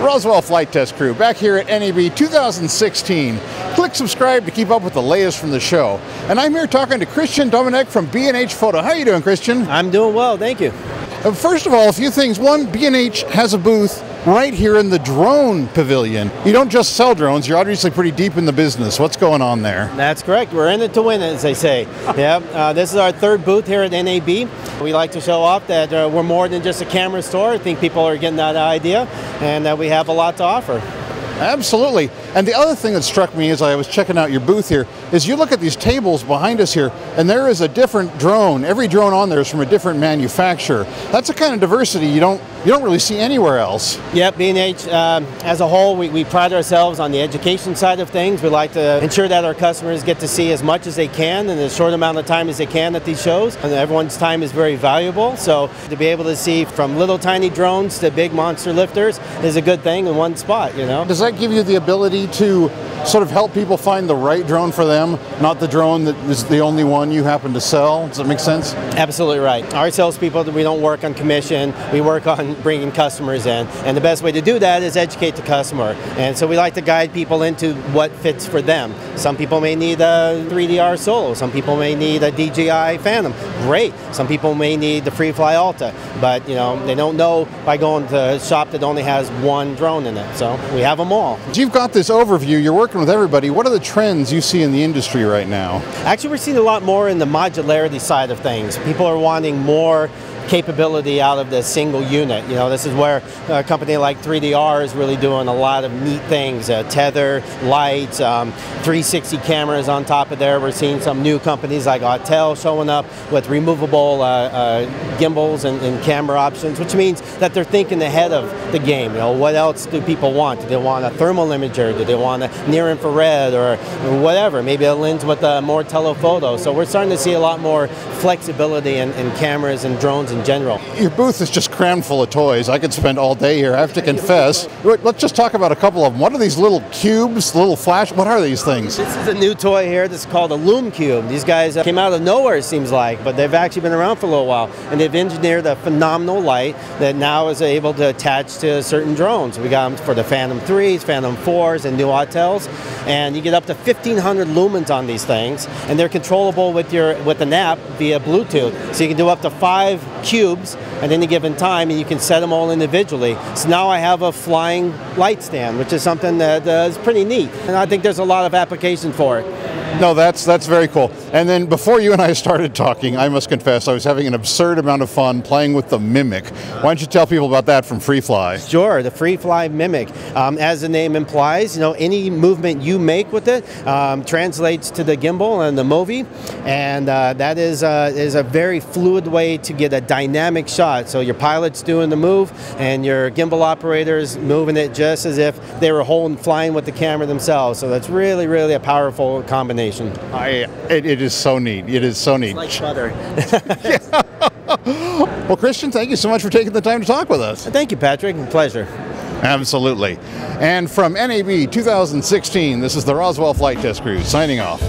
Roswell Flight Test Crew, back here at NAB 2016. Click subscribe to keep up with the latest from the show. And I'm here talking to Christian Domecq from B&H Photo. How are you doing, Christian? I'm doing well, thank you. First of all, a few things. One, B&H has a booth right here in the drone pavilion. You don't just sell drones, you're obviously pretty deep in the business. What's going on there? That's correct. We're in it to win it, as they say. This is our third booth here at NAB. We like to show off that we're more than just a camera store. I think people are getting that idea, and that we have a lot to offer. Absolutely. And the other thing that struck me as I was checking out your booth here is you look at these tables behind us here, and there is a different drone. Every drone on there is from a different manufacturer. That's a kind of diversity you don't really see anywhere else. Yep, B&H as a whole, we pride ourselves on the education side of things. We like to ensure that our customers get to see as much as they can in as short amount of time as they can at these shows. And everyone's time is very valuable, so to be able to see from little tiny drones to big monster lifters is a good thing in one spot, you know. Does that give you the ability to sort of help people find the right drone for them, not the drone that is the only one you happen to sell? Does that make sense? Absolutely right. Our salespeople, we don't work on commission. We work on bringing customers in. And the best way to do that is educate the customer. And so we like to guide people into what fits for them. Some people may need a 3DR Solo. Some people may need a DJI Phantom. Great. Some people may need the Freefly Alta. But, you know, they don't know by going to a shop that only has one drone in it. So we have them all. You've got this overview. You're working with everybody. What are the trends you see in the industry right now? Actually, we're seeing a lot more in the modularity side of things. People are wanting more capability out of the single unit. You know, this is where a company like 3DR is really doing a lot of neat things. Tether, lights, 360 cameras on top of there. We're seeing some new companies like Autel showing up with removable gimbals and camera options, which means that they're thinking ahead of the game. You know, what else do people want? Do they want a thermal imager? Do they want a near infrared or whatever? Maybe a lens with more telephoto. So we're starting to see a lot more flexibility in cameras and drones in general. Your booth is just crammed full of toys. I could spend all day here, I have to confess. Let's just talk about a couple of them. What are these little cubes, little flash, what are these things? This is a new toy here. This is called a Loom Cube. These guys came out of nowhere, it seems like, but they've actually been around for a little while. And they've engineered a phenomenal light that now is able to attach to certain drones. We got them for the Phantom 3s, Phantom 4s, and new Autels. And you get up to 1,500 lumens on these things, and they're controllable with the NAB via Bluetooth. So you can do up to 5 cubes at any given time, and you can set them all individually. So now I have a flying light stand, which is something that is pretty neat. And I think there's a lot of application for it. No, that's very cool. And then before you and I started talking, I must confess, I was having an absurd amount of fun playing with the Mimic. Why don't you tell people about that from Freefly? Sure, the Freefly Mimic. As the name implies, you know, any movement you make with it translates to the gimbal and the Movi, and that is a very fluid way to get a dynamic shot. So your pilot's doing the move, and your gimbal operator's moving it just as if they were flying with the camera themselves. So that's really, really a powerful combination. It is so neat. It is so neat. It's like butter. Well, Christian, thank you so much for taking the time to talk with us. Thank you, Patrick. Pleasure. Absolutely. And from NAB 2016, this is the Roswell Flight Test Crew signing off.